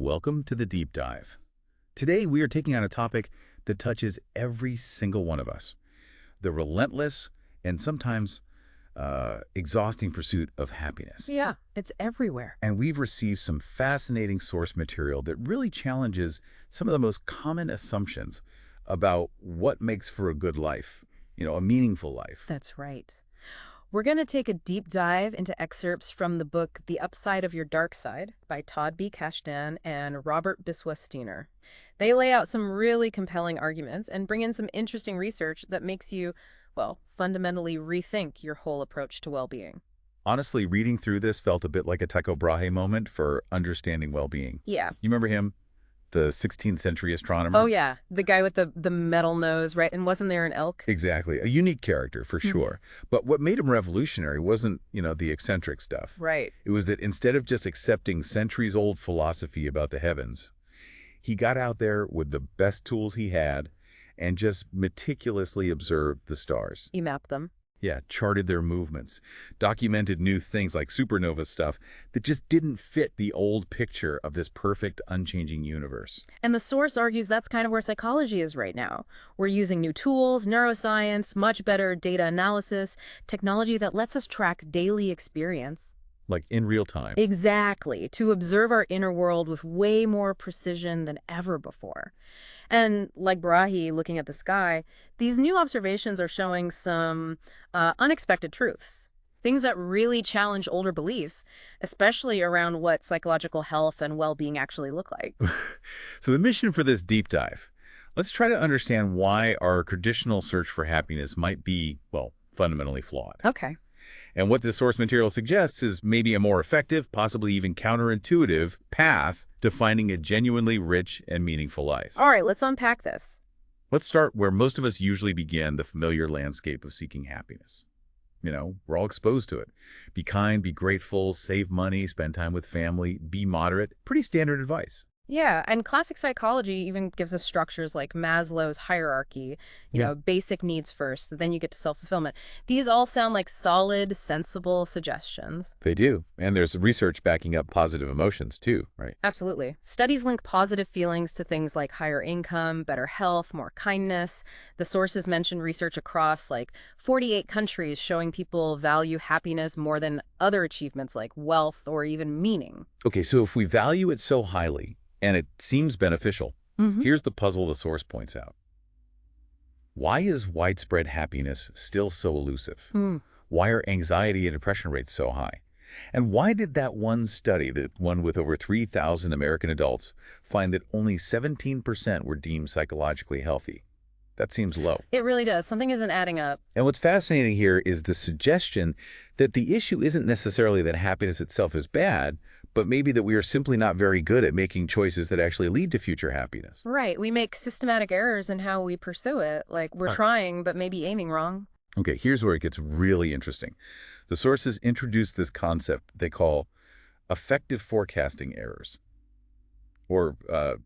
welcome to the Deep Dive. Today we are taking on a topic that touches every single one of us, the relentless and sometimes exhausting pursuit of happiness. Yeah, it's everywhere. And we've received some fascinating source material that really challenges some of the most common assumptions about what makes for a good life, a meaningful life. That's right. We're going to take a deep dive into excerpts from the book The Upside of Your Dark Side by Todd B. Kashdan and Robert Biswa Steiner. They lay out some really compelling arguments and bring in some interesting research that makes you, fundamentally rethink your whole approach to well-being. Honestly, reading through this felt a bit like a Tycho Brahe moment for understanding well-being. Yeah. You remember him? The 16th century astronomer? Oh, yeah. The guy with the metal nose, right? And wasn't there an elk? Exactly. A unique character, for sure. But what made him revolutionary wasn't, the eccentric stuff. Right. It was that instead of just accepting centuries-old philosophy about the heavens, he got out there with the best tools he had and just meticulously observed the stars. You mapped them. Yeah, charted their movements, documented new things like supernova stuff that just didn't fit the old picture of this perfect, unchanging universe. And the source argues that's kind of where psychology is right now. We're using new tools, neuroscience, much better data analysis, technology that lets us track daily experience. Like in real time. Exactly, to observe our inner world with way more precision than ever before. And like Brahe looking at the sky, these new observations are showing some unexpected truths, things that really challenge older beliefs, especially around what psychological health and well-being actually look like. So the mission for this deep dive, let's try to understand why our traditional search for happiness might be, fundamentally flawed. Okay. And what this source material suggests is maybe a more effective, possibly even counterintuitive path to finding a genuinely rich and meaningful life. All right, let's unpack this. Let's start where most of us usually begin, the familiar landscape of seeking happiness. We're all exposed to it. Be kind, be grateful, save money, spend time with family, be moderate. Pretty standard advice. Yeah, and classic psychology even gives us structures like Maslow's hierarchy, basic needs first, then you get to self-fulfillment. These all sound like solid, sensible suggestions. They do. And there's research backing up positive emotions too, right? Absolutely. Studies link positive feelings to things like higher income, better health, more kindness. The sources mention research across 48 countries showing people value happiness more than other achievements like wealth or even meaning. Okay, so if we value it so highly, and it seems beneficial, here's the puzzle the source points out. Why is widespread happiness still so elusive? Why are anxiety and depression rates so high? And why did that one study, that one with over 3,000 American adults, find that only 17% were deemed psychologically healthy? That seems low. It really does. Something isn't adding up. And what's fascinating here is the suggestion that the issue isn't necessarily that happiness itself is bad, but maybe that we are simply not very good at making choices that actually lead to future happiness. Right. We make systematic errors in how we pursue it. We're trying, but maybe aiming wrong. Okay, here's where it gets really interesting. The sources introduce this concept they call effective forecasting errors. Or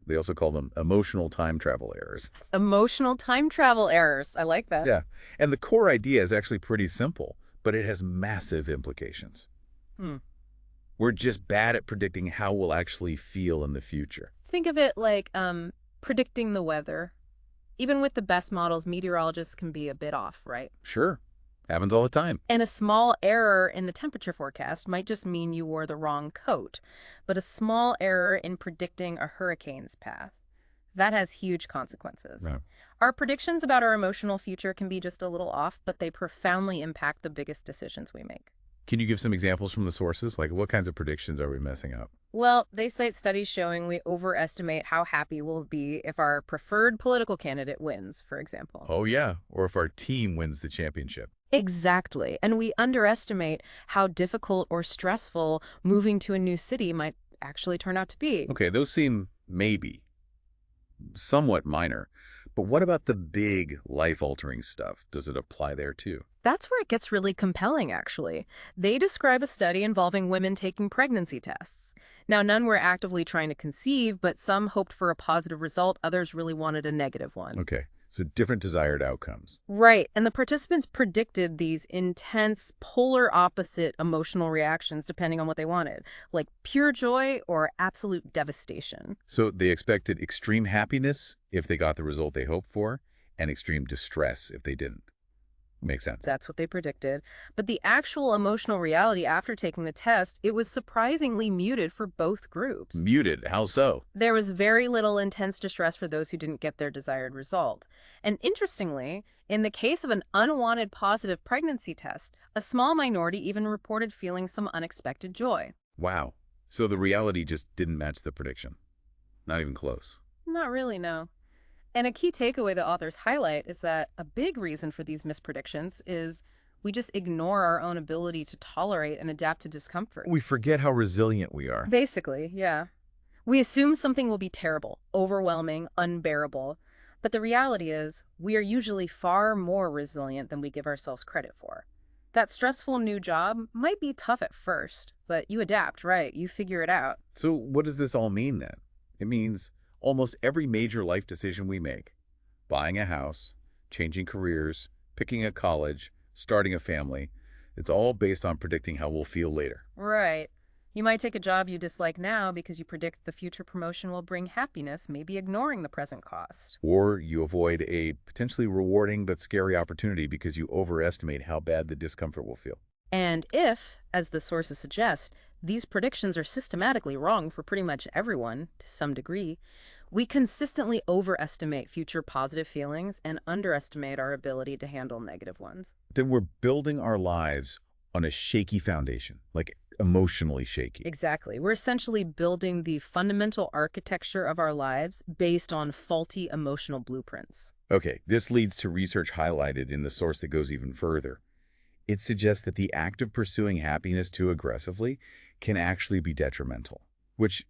they also call them emotional time travel errors. Emotional time travel errors. I like that. Yeah. And the core idea is actually pretty simple, but it has massive implications. We're just bad at predicting how we'll actually feel in the future. Think of it like predicting the weather. Even with the best models, meteorologists can be a bit off, right? Sure. Happens all the time. And a small error in the temperature forecast might just mean you wore the wrong coat. But a small error in predicting a hurricane's path, that has huge consequences. Right. Our predictions about our emotional future can be just a little off, but they profoundly impact the biggest decisions we make. Can you give some examples from the sources? Like what kinds of predictions are we messing up? Well, they cite studies showing we overestimate how happy we'll be if our preferred political candidate wins, for example. Oh, yeah. Or if our team wins the championship. Exactly. And we underestimate how difficult or stressful moving to a new city might actually turn out to be. Okay, those seem maybe somewhat minor. But what about the big life-altering stuff? Does it apply there too? That's where it gets really compelling, actually. They describe a study involving women taking pregnancy tests. Now, none were actively trying to conceive, but some hoped for a positive result. Others really wanted a negative one. Okay. So different desired outcomes. Right, and the participants predicted these intense, polar opposite emotional reactions depending on what they wanted, like pure joy or absolute devastation. So they expected extreme happiness if they got the result they hoped for, and extreme distress if they didn't. Makes sense. That's what they predicted. But the actual emotional reality after taking the test, it was surprisingly muted for both groups. Muted? How so? There was very little intense distress for those who didn't get their desired result. And interestingly, in the case of an unwanted positive pregnancy test, a small minority even reported feeling some unexpected joy. Wow. So the reality just didn't match the prediction. Not even close. Not really, no. And a key takeaway the authors highlight is that a big reason for these mispredictions is we just ignore our own ability to tolerate and adapt to discomfort. We forget how resilient we are. Basically, yeah. We assume something will be terrible, overwhelming, unbearable. But the reality is, we are usually far more resilient than we give ourselves credit for. That stressful new job might be tough at first, but you adapt, right? You figure it out. So what does this all mean then? It means almost every major life decision we make, buying a house, changing careers, picking a college, starting a family, it's all based on predicting how we'll feel later. Right. You might take a job you dislike now because you predict the future promotion will bring happiness, maybe ignoring the present cost. Or you avoid a potentially rewarding but scary opportunity because you overestimate how bad the discomfort will feel. And if, as the sources suggest, these predictions are systematically wrong for pretty much everyone, to some degree, we consistently overestimate future positive feelings and underestimate our ability to handle negative ones. Then we're building our lives on a shaky foundation, like emotionally shaky. Exactly. We're essentially building the fundamental architecture of our lives based on faulty emotional blueprints. Okay, this leads to research highlighted in the source that goes even further. It suggests that the act of pursuing happiness too aggressively can actually be detrimental, which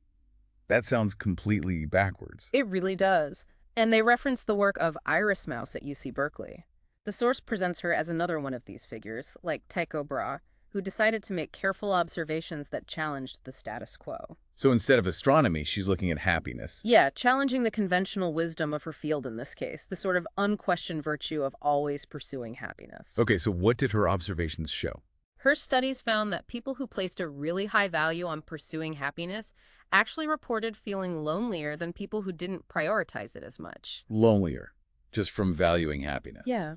that sounds completely backwards. It really does. And they reference the work of Iris Mouse at UC Berkeley. The source presents her as another one of these figures, like Tycho Brahe, who decided to make careful observations that challenged the status quo. So instead of astronomy, she's looking at happiness. Yeah, challenging the conventional wisdom of her field in this case, the sort of unquestioned virtue of always pursuing happiness. Okay, so what did her observations show? Her studies found that people who placed a really high value on pursuing happiness actually reported feeling lonelier than people who didn't prioritize it as much. Lonelier, just from valuing happiness. Yeah.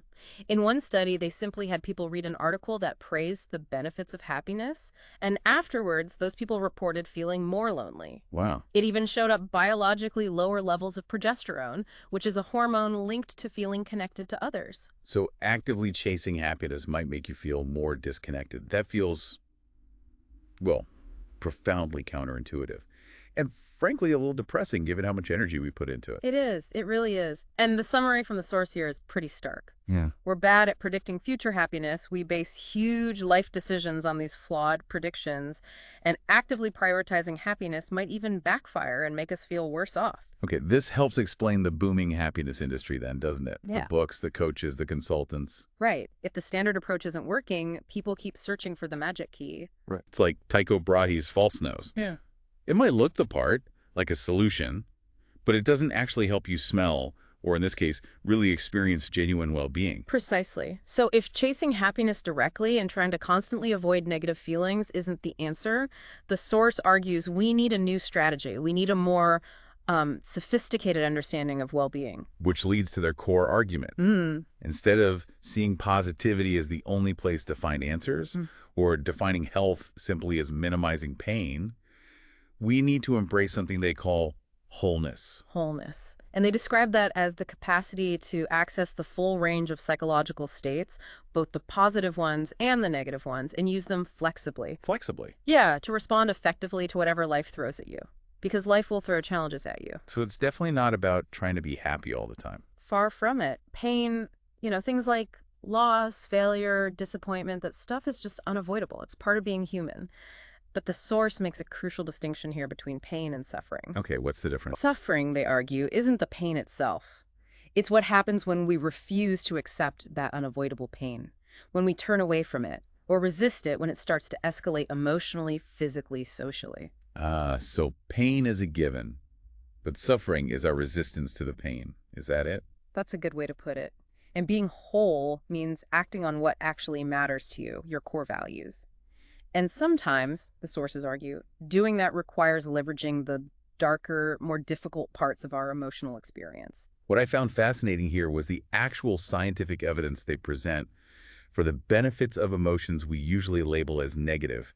In one study, they simply had people read an article that praised the benefits of happiness, and afterwards, those people reported feeling more lonely. Wow. It even showed up biologically lower levels of progesterone, which is a hormone linked to feeling connected to others. So actively chasing happiness might make you feel more disconnected. That feels, well, profoundly counterintuitive. And frankly, a little depressing given how much energy we put into it. It is. It really is. And the summary from the source here is pretty stark. Yeah. We're bad at predicting future happiness. We base huge life decisions on these flawed predictions. And actively prioritizing happiness might even backfire and make us feel worse off. Okay, this helps explain the booming happiness industry then, doesn't it? Yeah. The books, the coaches, the consultants. Right. If the standard approach isn't working, people keep searching for the magic key. Right. It's like Tycho Brahe's false nose. Yeah. It might look the part, like a solution, but it doesn't actually help you smell, or in this case, really experience genuine well-being. Precisely. So if chasing happiness directly and trying to constantly avoid negative feelings isn't the answer, the source argues we need a new strategy. We need a more sophisticated understanding of well-being. Which leads to their core argument. Instead of seeing positivity as the only place to find answers, or defining health simply as minimizing pain, we need to embrace something they call wholeness. Wholeness. And they describe that as the capacity to access the full range of psychological states, both the positive ones and the negative ones, and use them flexibly. Flexibly. Yeah, to respond effectively to whatever life throws at you. Because life will throw challenges at you. So it's definitely not about trying to be happy all the time. Far from it. Pain, things like loss, failure, disappointment, that stuff is just unavoidable. It's part of being human. But the source makes a crucial distinction here between pain and suffering. Okay, what's the difference? Suffering, they argue, isn't the pain itself. It's what happens when we refuse to accept that unavoidable pain, when we turn away from it, or resist it when it starts to escalate emotionally, physically, socially. So pain is a given, but suffering is our resistance to the pain. Is that it? That's a good way to put it. And being whole means acting on what actually matters to you, your core values. And sometimes, the sources argue, doing that requires leveraging the darker, more difficult parts of our emotional experience. What I found fascinating here was the actual scientific evidence they present for the benefits of emotions we usually label as negative.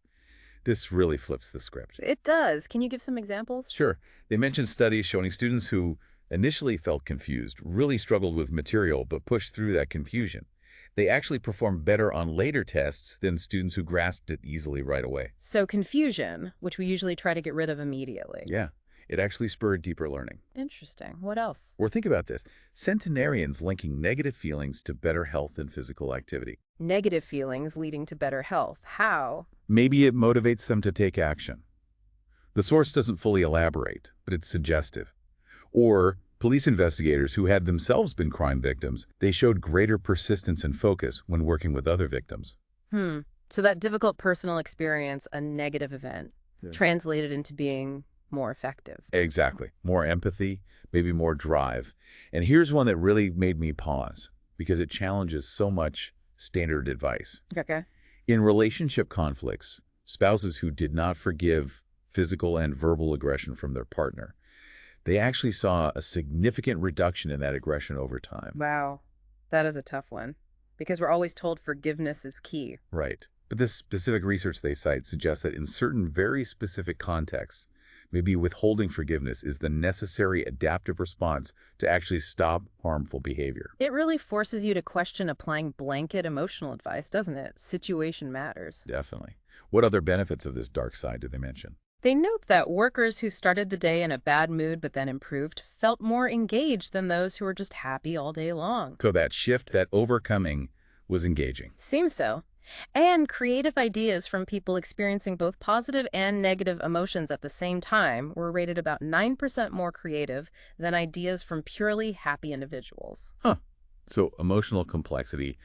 This really flips the script. It does. Can you give some examples? Sure. They mentioned studies showing students who initially felt confused really struggled with material but pushed through that confusion. They actually performed better on later tests than students who grasped it easily right away. So confusion, which we usually try to get rid of immediately. Yeah, it actually spurred deeper learning. Interesting. What else? Or think about this, centenarians linking negative feelings to better health and physical activity. Negative feelings leading to better health. How? Maybe it motivates them to take action. The source doesn't fully elaborate, but it's suggestive. Or police investigators who had themselves been crime victims, they showed greater persistence and focus when working with other victims. So that difficult personal experience, a negative event, translated into being more effective. Exactly. More empathy, maybe more drive. And here's one that really made me pause because it challenges so much standard advice. Okay. In relationship conflicts, spouses who did not forgive physical and verbal aggression from their partner, they actually saw a significant reduction in that aggression over time. Wow. That is a tough one because we're always told forgiveness is key. Right. But this specific research they cite suggests that in certain very specific contexts, maybe withholding forgiveness is the necessary adaptive response to actually stop harmful behavior. It really forces you to question applying blanket emotional advice, doesn't it? Situation matters. Definitely. What other benefits of this dark side do they mention? They note that workers who started the day in a bad mood but then improved felt more engaged than those who were just happy all day long. So that shift, that overcoming, was engaging. Seems so. And creative ideas from people experiencing both positive and negative emotions at the same time were rated about 9% more creative than ideas from purely happy individuals. So emotional complexity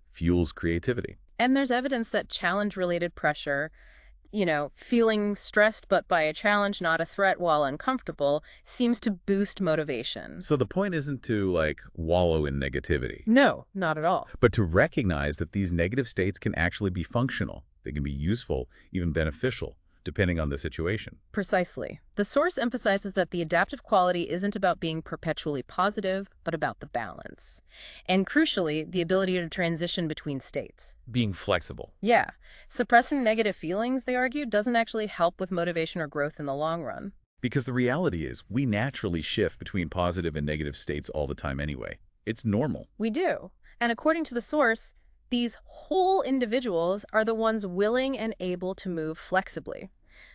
fuels creativity. And there's evidence that challenge-related pressure, feeling stressed but by a challenge, not a threat while uncomfortable, seems to boost motivation. So the point isn't to, wallow in negativity. No, not at all. But to recognize that these negative states can actually be functional. They can be useful, even beneficial, depending on the situation. Precisely. The source emphasizes that the adaptive quality isn't about being perpetually positive, but about the balance. And crucially, the ability to transition between states. Being flexible. Yeah. Suppressing negative feelings, they argue, doesn't actually help with motivation or growth in the long run. Because the reality is, we naturally shift between positive and negative states all the time anyway. It's normal. We do. And according to the source, these whole individuals are the ones willing and able to move flexibly.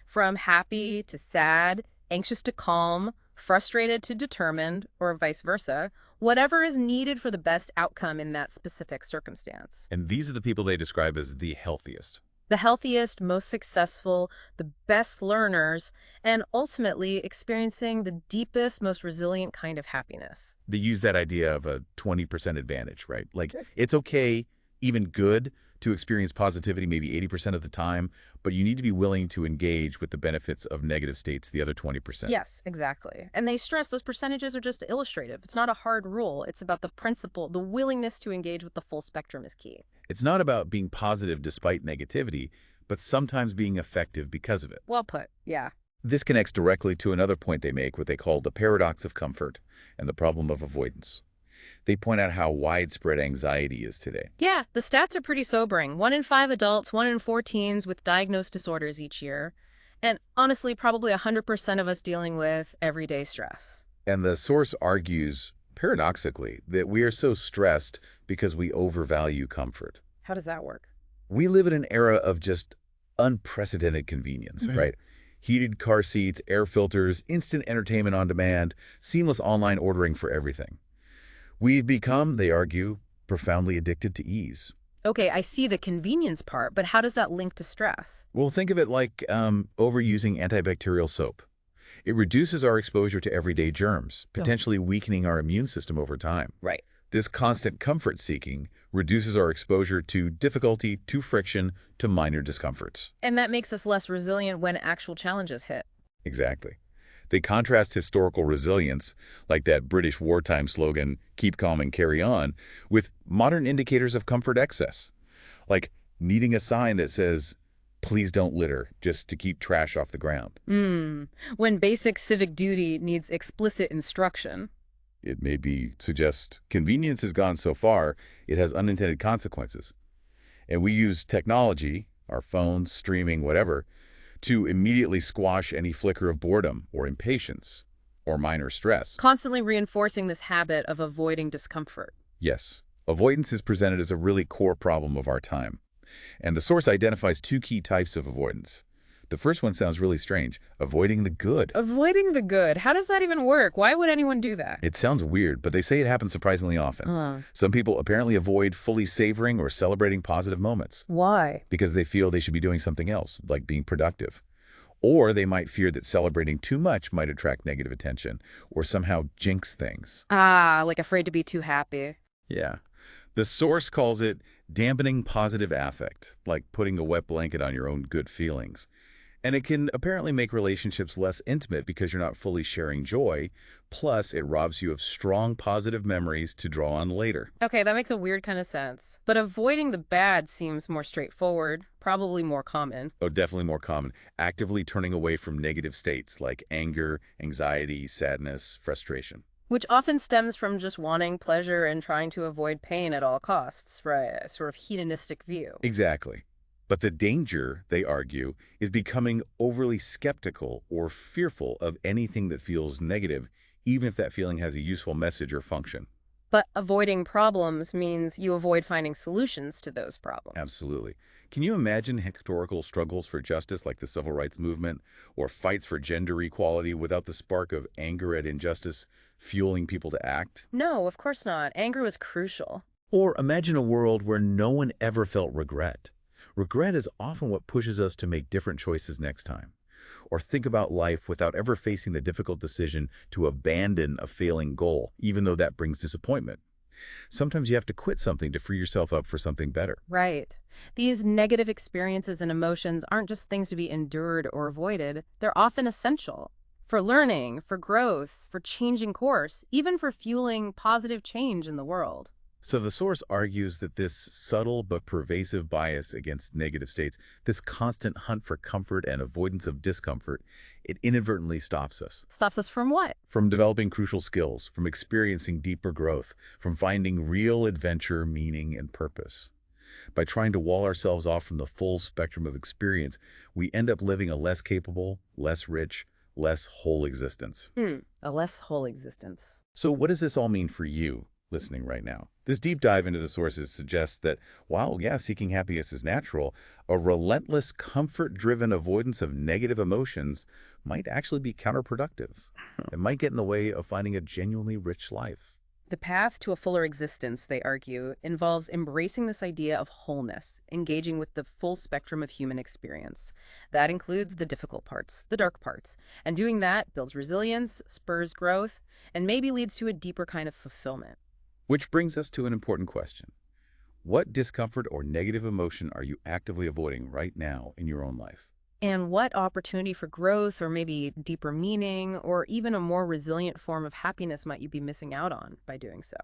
From happy to sad, anxious to calm, frustrated to determined, or vice versa, whatever is needed for the best outcome in that specific circumstance. And these are the people they describe as the healthiest. The healthiest, most successful, the best learners, and ultimately experiencing the deepest, most resilient kind of happiness. They use that idea of a 20% advantage, right? It's okay, even good, to experience positivity maybe 80% of the time, but you need to be willing to engage with the benefits of negative states, the other 20%. Yes, exactly. And they stress those percentages are just illustrative. It's not a hard rule. It's about the principle. The willingness to engage with the full spectrum is key. It's not about being positive despite negativity, but sometimes being effective because of it. Well put, yeah. This connects directly to another point they make, what they call the paradox of comfort and the problem of avoidance. They point out how widespread anxiety is today. Yeah, the stats are pretty sobering. 1 in 5 adults, 1 in 4 teens with diagnosed disorders each year. And honestly, probably 100% of us dealing with everyday stress. And the source argues, paradoxically, that we are so stressed because we overvalue comfort. How does that work? We live in an era of just unprecedented convenience, right? Heated car seats, air filters, instant entertainment on demand, seamless online ordering for everything. We've become, they argue, profoundly addicted to ease. Okay, I see the convenience part, but how does that link to stress? Well, think of it like overusing antibacterial soap. It reduces our exposure to everyday germs, potentially weakening our immune system over time. Right. This constant comfort seeking reduces our exposure to difficulty, to friction, to minor discomforts. And that makes us less resilient when actual challenges hit. Exactly. They contrast historical resilience, like that British wartime slogan, keep calm and carry on, with modern indicators of comfort excess, like needing a sign that says, please don't litter, just to keep trash off the ground. When basic civic duty needs explicit instruction. It may be suggest convenience has gone so far, it has unintended consequences. And we use technology, our phones, streaming, whatever, to immediately squash any flicker of boredom or impatience or minor stress. Constantly reinforcing this habit of avoiding discomfort. Yes, avoidance is presented as a really core problem of our time. And the source identifies two key types of avoidance. The first one sounds really strange, avoiding the good. Avoiding the good. How does that even work? Why would anyone do that? It sounds weird, but they say it happens surprisingly often. Some people apparently avoid fully savoring or celebrating positive moments. Why? Because they feel they should be doing something else, like being productive. Or they might fear that celebrating too much might attract negative attention or somehow jinx things. Like afraid to be too happy. Yeah. The source calls it dampening positive affect, like putting a wet blanket on your own good feelings. And it can apparently make relationships less intimate because you're not fully sharing joy. Plus, it robs you of strong positive memories to draw on later. Okay, that makes a weird kind of sense. But avoiding the bad seems more straightforward, probably more common. Oh, definitely more common. Actively turning away from negative states like anger, anxiety, sadness, frustration. Which often stems from just wanting pleasure and trying to avoid pain at all costs, right? A sort of hedonistic view. Exactly. But the danger, they argue, is becoming overly skeptical or fearful of anything that feels negative, even if that feeling has a useful message or function. But avoiding problems means you avoid finding solutions to those problems. Absolutely. Can you imagine historical struggles for justice like the Civil Rights Movement or fights for gender equality without the spark of anger at injustice fueling people to act? No, of course not. Anger was crucial. Or imagine a world where no one ever felt regret. Regret is often what pushes us to make different choices next time, or think about life without ever facing the difficult decision to abandon a failing goal, even though that brings disappointment. Sometimes you have to quit something to free yourself up for something better. Right. These negative experiences and emotions aren't just things to be endured or avoided. They're often essential for learning, for growth, for changing course, even for fueling positive change in the world. So the source argues that this subtle but pervasive bias against negative states, this constant hunt for comfort and avoidance of discomfort, it inadvertently stops us. Stops us from what? From developing crucial skills, from experiencing deeper growth, from finding real adventure, meaning, and purpose. By trying to wall ourselves off from the full spectrum of experience, we end up living a less capable, less rich, less whole existence. A less whole existence. So what does this all mean for you listening right now? This deep dive into the sources suggests that while, seeking happiness is natural, a relentless, comfort-driven avoidance of negative emotions might actually be counterproductive. It might get in the way of finding a genuinely rich life. The path to a fuller existence, they argue, involves embracing this idea of wholeness, engaging with the full spectrum of human experience. That includes the difficult parts, the dark parts. And doing that builds resilience, spurs growth, and maybe leads to a deeper kind of fulfillment. Which brings us to an important question. What discomfort or negative emotion are you actively avoiding right now in your own life? And what opportunity for growth or maybe deeper meaning or even a more resilient form of happiness might you be missing out on by doing so?